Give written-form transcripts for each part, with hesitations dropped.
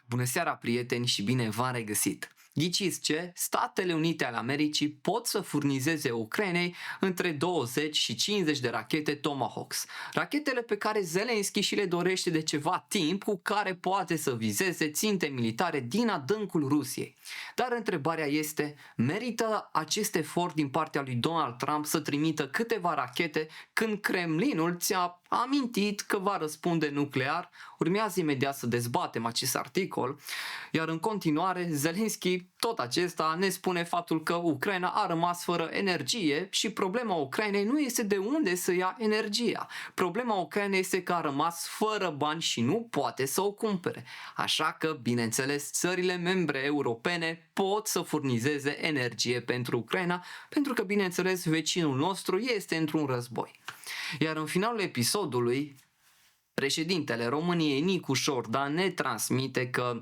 Bună seara, prieteni, și bine v-am regăsit! Ghiciți ce? Statele Unite ale Americii pot să furnizeze Ucrainei între 20 și 50 de rachete Tomahawks. Rachetele pe care Zelensky și le dorește de ceva timp, cu care poate să vizeze ținte militare din adâncul Rusiei. Dar întrebarea este, merită acest efort din partea lui Donald Trump să trimită câteva rachete când Kremlinul ți-a amintit că va răspunde nuclear? Urmează imediat să dezbatem acest articol, iar în continuare Zelensky tot acesta ne spune faptul că Ucraina a rămas fără energie și problema Ucrainei nu este de unde să ia energia. Problema Ucrainei este că a rămas fără bani și nu poate să o cumpere. Așa că, bineînțeles, țările membre europene pot să furnizeze energie pentru Ucraina, pentru că, bineînțeles, vecinul nostru este într-un război. Iar în finalul episodului, președintele României, Nicu Șordan, ne transmite că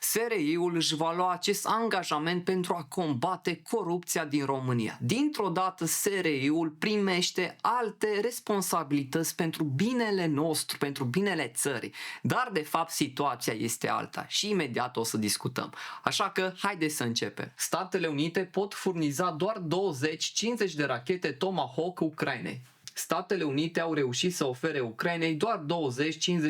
SRI-ul își va lua acest angajament pentru a combate corupția din România. Dintr-o dată SRI-ul primește alte responsabilități pentru binele nostru, pentru binele țării. Dar de fapt situația este alta și imediat o să discutăm. Așa că haideți să începem. Statele Unite pot furniza doar 20-50 de rachete Tomahawk Ucrainei. Statele Unite au reușit să ofere Ucrainei doar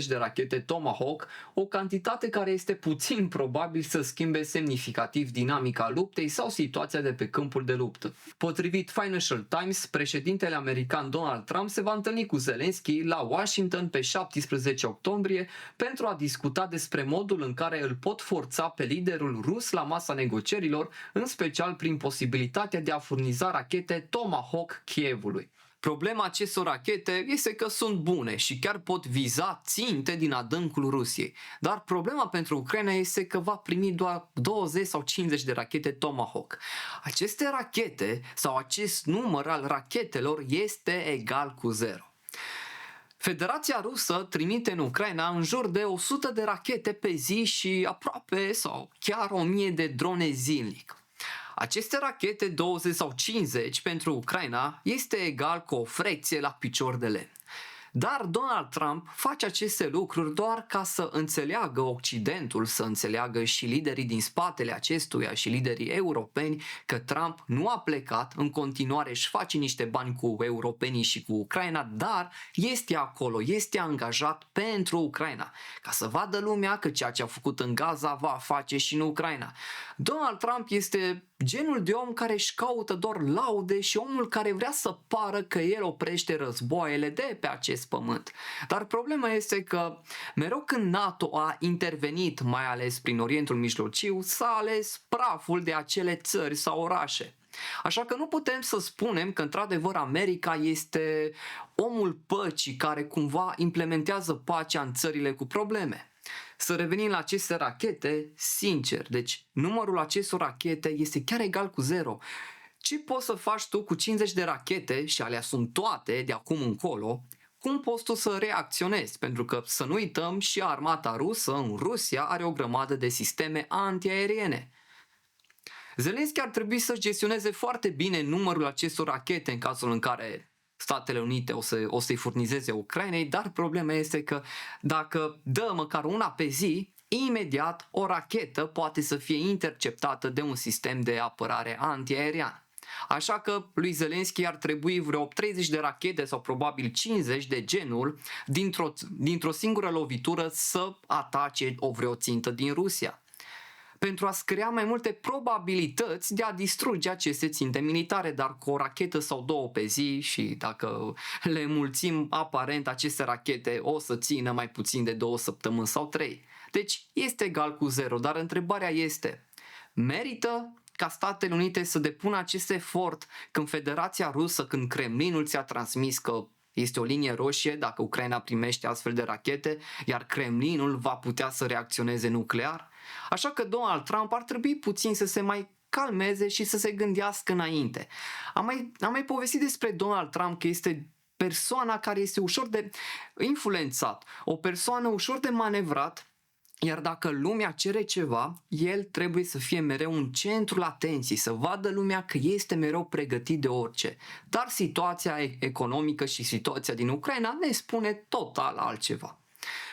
20-50 de rachete Tomahawk, o cantitate care este puțin probabil să schimbe semnificativ dinamica luptei sau situația de pe câmpul de luptă. Potrivit Financial Times, președintele american Donald Trump se va întâlni cu Zelensky la Washington pe 17 octombrie pentru a discuta despre modul în care îl pot forța pe liderul rus la masa negocierilor, în special prin posibilitatea de a furniza rachete Tomahawk Kievului. Problema acestor rachete este că sunt bune și chiar pot viza ținte din adâncul Rusiei. Dar problema pentru Ucraina este că va primi doar 20 sau 50 de rachete Tomahawk. Aceste rachete sau acest număr al rachetelor este egal cu 0. Federația Rusă trimite în Ucraina în jur de 100 de rachete pe zi și aproape sau chiar 1000 de drone zilnic. Aceste rachete 20 sau 50 pentru Ucraina este egal cu o frecție la picior de lemn. Dar Donald Trump face aceste lucruri doar ca să înțeleagă Occidentul, să înțeleagă și liderii din spatele acestuia și liderii europeni că Trump nu a plecat, în continuare își face niște bani cu europenii și cu Ucraina, dar este acolo, este angajat pentru Ucraina, ca să vadă lumea că ceea ce a făcut în Gaza va face și în Ucraina. Donald Trump este genul de om care își caută doar laude și omul care vrea să pară că el oprește războaiele de pe acest pământ. Dar problema este că mereu când NATO a intervenit, mai ales prin Orientul Mijlociu, s-a ales praful de acele țări sau orașe. Așa că nu putem să spunem că într-adevăr America este omul păcii care cumva implementează pacea în țările cu probleme. Să revenim la aceste rachete, sincer, deci numărul acestor rachete este chiar egal cu 0. Ce poți să faci tu cu 50 de rachete, și alea sunt toate de acum încolo, cum poți tu să reacționezi? Pentru că să nu uităm, și armata rusă în Rusia are o grămadă de sisteme antiaeriene. Zelensky ar trebui să gestioneze foarte bine numărul acestor rachete în cazul în care Statele Unite o să-i furnizeze Ucrainei, dar problema este că dacă dă măcar una pe zi, imediat o rachetă poate să fie interceptată de un sistem de apărare antiaerian. Așa că lui Zelensky ar trebui vreo 30 de rachete sau probabil 50 de genul dintr-o singură lovitură să atace vreo țintă din Rusia, pentru a crea mai multe probabilități de a distruge aceste ținte militare, dar cu o rachetă sau două pe zi, și dacă le mulțim aparent, aceste rachete o să țină mai puțin de 2 săptămâni sau 3. Deci este egal cu 0, dar întrebarea este, merită ca Statele Unite să depună acest efort când Federația Rusă, când Kremlinul ți-a transmis că este o linie roșie dacă Ucraina primește astfel de rachete, iar Kremlinul va putea să reacționeze nuclear? Așa că Donald Trump ar trebui puțin să se mai calmeze și să se gândească înainte. Am mai povestit despre Donald Trump că este persoana care este ușor de influențat, o persoană ușor de manevrat, iar dacă lumea cere ceva, el trebuie să fie mereu în centrul atenției, să vadă lumea că este mereu pregătit de orice. Dar situația economică și situația din Ucraina ne spune total altceva.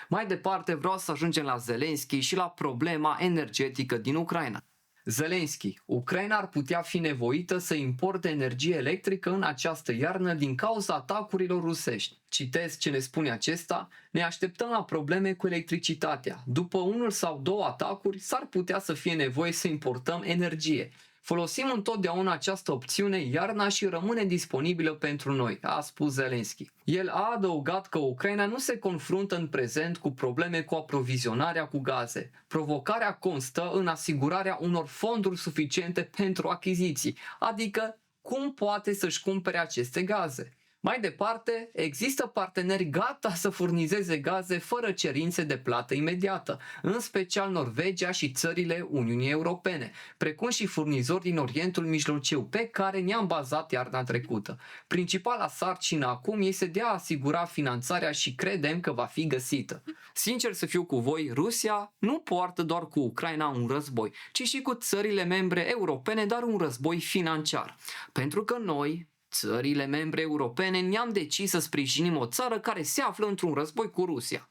Mai departe vreau să ajungem la Zelenski și la problema energetică din Ucraina. Zelenski, Ucraina ar putea fi nevoită să importe energie electrică în această iarnă din cauza atacurilor rusești. Citez ce ne spune acesta: ne așteptăm la probleme cu electricitatea. După unul sau două atacuri s-ar putea să fie nevoie să importăm energie. Folosim întotdeauna această opțiune iarna și rămâne disponibilă pentru noi, a spus Zelenski. El a adăugat că Ucraina nu se confruntă în prezent cu probleme cu aprovizionarea cu gaze. Provocarea constă în asigurarea unor fonduri suficiente pentru achiziții, adică cum poate să-și cumpere aceste gaze. Mai departe, există parteneri gata să furnizeze gaze fără cerințe de plată imediată, în special Norvegia și țările Uniunii Europene, precum și furnizori din Orientul Mijlociu, pe care ne-am bazat iarna trecută. Principala sarcină acum este de a asigura finanțarea și credem că va fi găsită. Sincer să fiu cu voi, Rusia nu poartă doar cu Ucraina un război, ci și cu țările membre europene, dar un război financiar. Pentru că noi, țările membre europene, ne-am decis să sprijinim o țară care se află într-un război cu Rusia.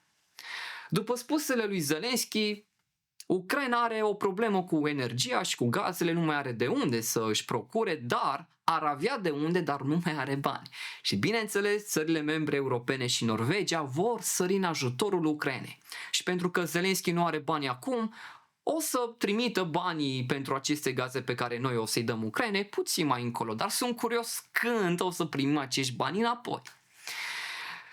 După spusele lui Zelenski, Ucraina are o problemă cu energia și cu gazele, nu mai are de unde să își procure, dar ar avea de unde, dar nu mai are bani. Și bineînțeles, țările membre europene și Norvegia vor sări în ajutorul Ucrainei. Și pentru că Zelenski nu are bani acum, o să trimită banii pentru aceste gaze pe care noi o să-i dăm Ucrainei puțin mai încolo, dar sunt curios când o să primim acești bani înapoi.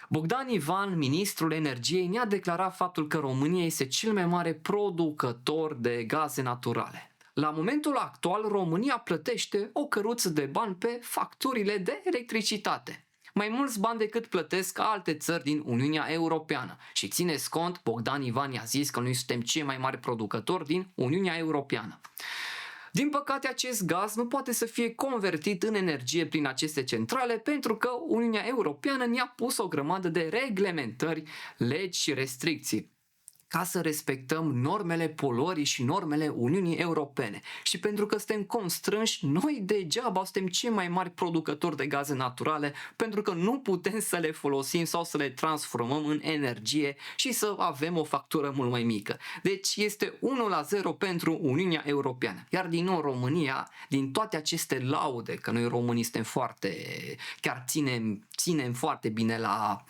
Bogdan Ivan, ministrul energiei, ne-a declarat faptul că România este cel mai mare producător de gaze naturale. La momentul actual, România plătește o căruță de bani pe facturile de electricitate. Mai mulți bani decât plătesc alte țări din Uniunea Europeană. Și țineți cont, Bogdan Ivan i-a zis că noi suntem cei mai mari producători din Uniunea Europeană. Din păcate, acest gaz nu poate să fie convertit în energie prin aceste centrale pentru că Uniunea Europeană ne-a pus o grămadă de reglementări, legi și restricții ca să respectăm normele poluării și normele Uniunii Europene. Și pentru că suntem constrânși, noi degeaba suntem cei mai mari producători de gaze naturale, pentru că nu putem să le folosim sau să le transformăm în energie și să avem o factură mult mai mică. Deci este 1-0 pentru Uniunea Europeană. Iar din nou România, din toate aceste laude, că noi românii suntem chiar ținem foarte bine la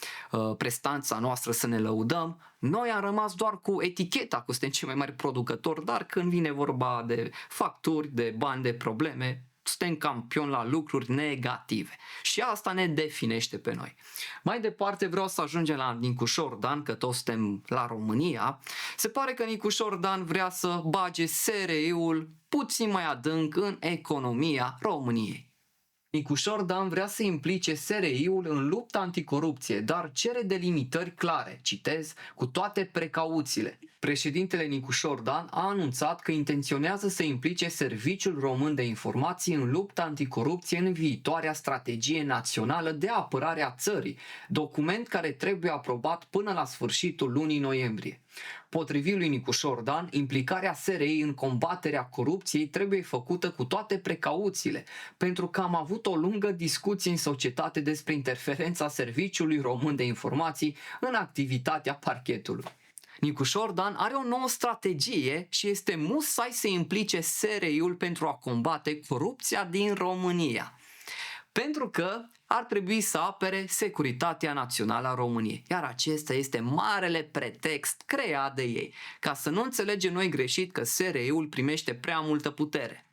prestanța noastră să ne lăudăm, noi am rămas doar cu eticheta că suntem cei mai mari producători, dar când vine vorba de facturi, de bani, de probleme, suntem campioni la lucruri negative. Și asta ne definește pe noi. Mai departe vreau să ajungem la Nicușor Dan, că toți suntem la România. Se pare că Nicușor Dan vrea să bage SRI-ul puțin mai adânc în economia României. Nicușor Dan vrea să implice SRI-ul în lupta anticorupție, dar cere delimitări clare, citez, cu toate precauțiile. Președintele Nicușor Dan a anunțat că intenționează să implice Serviciul Român de Informații în lupta anticorupție în viitoarea strategie națională de apărare a țării, document care trebuie aprobat până la sfârșitul lunii noiembrie. Potrivit lui Nicușor Dan, implicarea SRI în combaterea corupției trebuie făcută cu toate precauțiile, pentru că am avut o lungă discuție în societate despre interferența Serviciului Român de Informații în activitatea parchetului. Nicușor Dan are o nouă strategie și este musai să implice SRI-ul pentru a combate corupția din România. Pentru că ar trebui să apere securitatea națională a României. Iar acesta este marele pretext creat de ei, ca să nu înțelegem noi greșit că SRI-ul primește prea multă putere.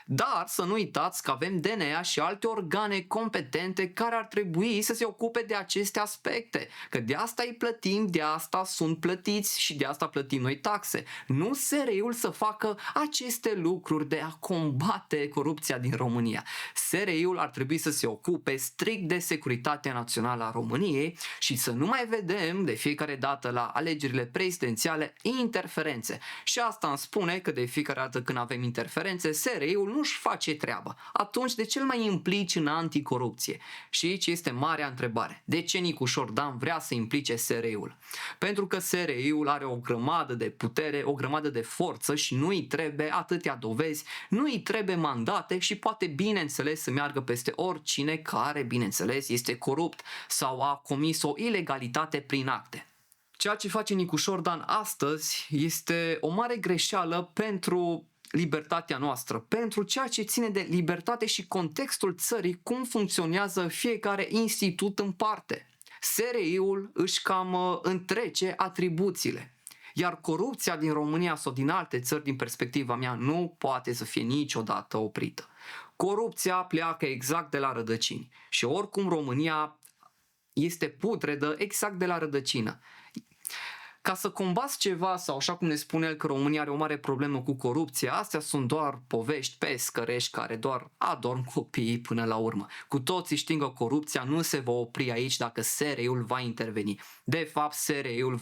Dar să nu uitați că avem DNA și alte organe competente care ar trebui să se ocupe de aceste aspecte. Că de asta îi plătim, de asta sunt plătiți și de asta plătim noi taxe. Nu SRI-ul să facă aceste lucruri de a combate corupția din România. SRI-ul ar trebui să se ocupe strict de securitatea națională a României și să nu mai vedem de fiecare dată la alegerile prezidențiale interferențe. Și asta îmi spune că de fiecare dată când avem interferențe, SRI-ul nu-și face treaba. Atunci de ce îl mai implici în anticorupție? Și aici este marea întrebare. De ce Nicușor Dan vrea să implice SRI-ul? Pentru că SRI-ul are o grămadă de putere, o grămadă de forță și nu îi trebuie atâtea dovezi, nu îi trebuie mandate și poate bineînțeles să meargă peste oricine care bineînțeles este corupt sau a comis o ilegalitate prin acte. Ceea ce face Nicușor Dan astăzi este o mare greșeală pentru libertatea noastră, pentru ceea ce ține de libertate și contextul țării, cum funcționează fiecare institut în parte. SRI-ul își cam întrece atribuțiile, iar corupția din România sau din alte țări, din perspectiva mea, nu poate să fie niciodată oprită. Corupția pleacă exact de la rădăcini și oricum România este putredă exact de la rădăcină. Ca să combați ceva, sau așa cum ne spune el că România are o mare problemă cu corupția, astea sunt doar povești pescărești care doar adorm copiii până la urmă. Cu toții știm că corupția nu se va opri aici dacă SRI-ul va interveni. De fapt, SRI-ul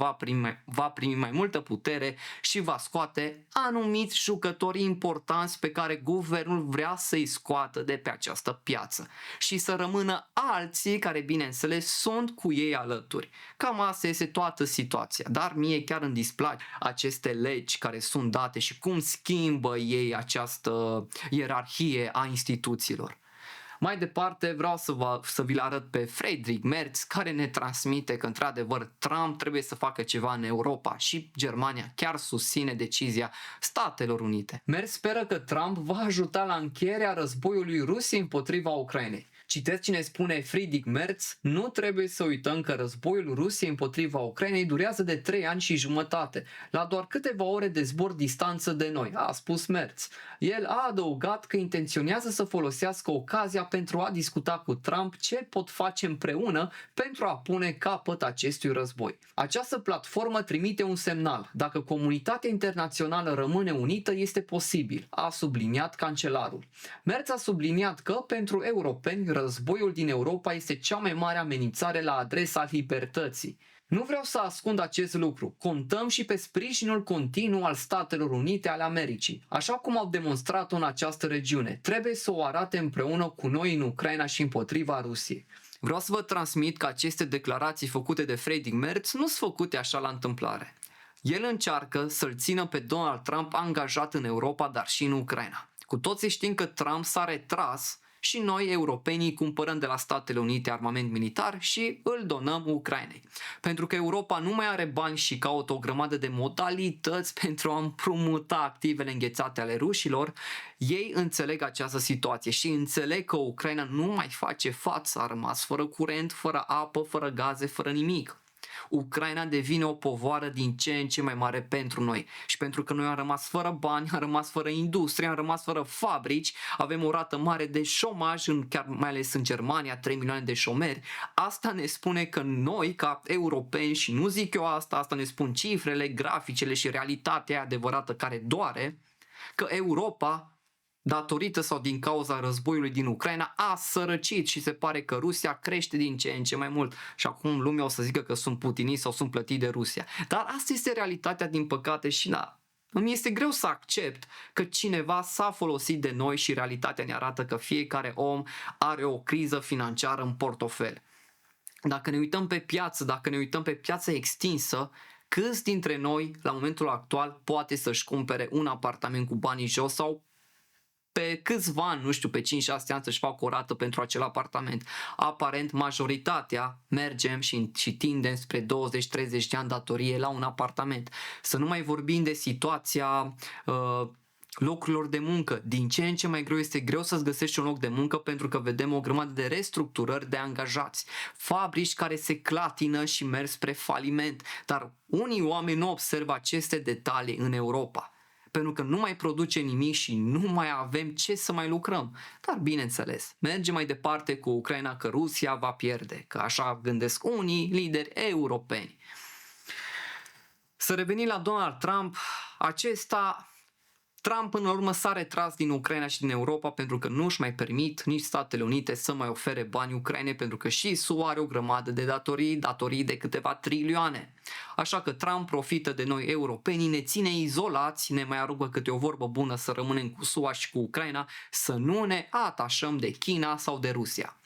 va primi mai multă putere și va scoate anumiți jucători importanți pe care guvernul vrea să-i scoată de pe această piață și să rămână alții care, bineînțeles, sunt cu ei alături. Cam asta este toată situația, dar mie chiar îmi displac aceste legi care sunt date și cum schimbă ei această ierarhie a instituțiilor. Mai departe vreau să vi-l arăt pe Friedrich Merz, care ne transmite că într-adevăr Trump trebuie să facă ceva în Europa și Germania chiar susține decizia Statelor Unite. Merz speră că Trump va ajuta la încheierea războiului Rusiei împotriva Ucrainei. Citesc cine spune Friedrich Merz: nu trebuie să uităm că războiul Rusiei împotriva Ucrainei durează de 3 ani și jumătate, la doar câteva ore de zbor distanță de noi, a spus Merz. El a adăugat că intenționează să folosească ocazia pentru a discuta cu Trump ce pot face împreună pentru a pune capăt acestui război. Această platformă trimite un semnal. Dacă comunitatea internațională rămâne unită, este posibil, a subliniat cancelarul. Merz a subliniat că pentru europeni războiul din Europa este cea mai mare amenințare la adresa libertății. Nu vreau să ascund acest lucru. Contăm și pe sprijinul continuu al Statelor Unite ale Americii, așa cum au demonstrat-o în această regiune. Trebuie să o arate împreună cu noi în Ucraina și împotriva Rusiei. Vreau să vă transmit că aceste declarații făcute de Friedrich Merz nu sunt făcute așa la întâmplare. El încearcă să-l țină pe Donald Trump angajat în Europa, dar și în Ucraina. Cu toții știm că Trump s-a retras și noi, europenii, cumpărăm de la Statele Unite armament militar și îl donăm Ucrainei. Pentru că Europa nu mai are bani și caută o grămadă de modalități pentru a împrumuta activele înghețate ale rușilor, ei înțeleg această situație și înțeleg că Ucraina nu mai face față, a rămas fără curent, fără apă, fără gaze, fără nimic. Ucraina devine o povară din ce în ce mai mare pentru noi și pentru că noi am rămas fără bani, am rămas fără industrie, am rămas fără fabrici, avem o rată mare de șomaj, chiar mai ales în Germania, 3 milioane de șomeri. Asta ne spune că noi, ca europeni, și nu zic eu asta ne spun cifrele, graficele și realitatea adevărată care doare, că Europa, datorită sau din cauza războiului din Ucraina, a sărăcit și se pare că Rusia crește din ce în ce mai mult. Și acum lumea o să zică că sunt putiniști sau sunt plătiți de Rusia. Dar asta este realitatea, din păcate, și da, îmi este greu să accept că cineva s-a folosit de noi și realitatea ne arată că fiecare om are o criză financiară în portofel. Dacă ne uităm pe piață, dacă ne uităm pe piața extinsă, câți dintre noi, la momentul actual, poate să-și cumpere un apartament cu banii jos sau pe câțiva ani, nu știu, pe 5-6 ani să-și facă o rată pentru acel apartament. Aparent, majoritatea mergem și tindem spre 20-30 de ani datorie la un apartament. Să nu mai vorbim de situația locurilor de muncă. Din ce în ce mai greu este greu să-ți găsești un loc de muncă pentru că vedem o grămadă de restructurări de angajați. Fabrici care se clatină și merg spre faliment. Dar unii oameni nu observă aceste detalii în Europa, pentru că nu mai produce nimic și nu mai avem ce să mai lucrăm. Dar bineînțeles, mergem mai departe cu Ucraina, că Rusia va pierde, că așa gândesc unii lideri europeni. Să revenim la Donald Trump, Trump până la urmă s-a retras din Ucraina și din Europa pentru că nu își mai permit nici Statele Unite să mai ofere bani Ucrainei, pentru că și SUA are o grămadă de datorii de câteva trilioane. Așa că Trump profită de noi europenii, ne ține izolați, ne mai arugă câte o vorbă bună să rămânem cu SUA și cu Ucraina, să nu ne atașăm de China sau de Rusia.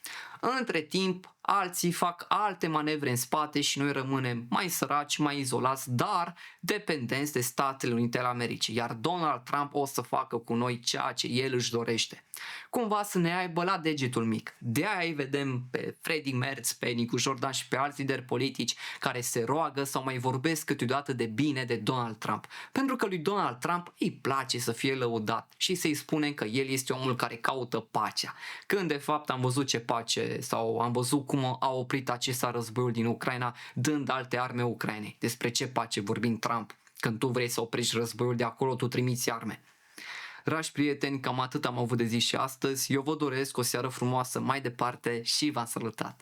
Între timp, alții fac alte manevre în spate și noi rămânem mai săraci, mai izolați, dar dependenți de Statele Unite ale Americii, iar Donald Trump o să facă cu noi ceea ce el își dorește. Cumva să ne aibă la degetul mic. De aia îi vedem pe Freddie Merz, pe Nicu Jordan și pe alți lideri politici care se roagă sau mai vorbesc câteodată de bine de Donald Trump. Pentru că lui Donald Trump îi place să fie lăudat și să-i spunem că el este omul care caută pacea. Când de fapt am văzut ce pace sau am văzut cum a oprit acesta războiul din Ucraina dând alte arme Ucrainei. Despre ce pace vorbim Trump? Când tu vrei să oprești războiul de acolo, tu trimiți arme. Dragi prieteni, cam atât am avut de zis și astăzi. Eu vă doresc o seară frumoasă mai departe și v-am salutat!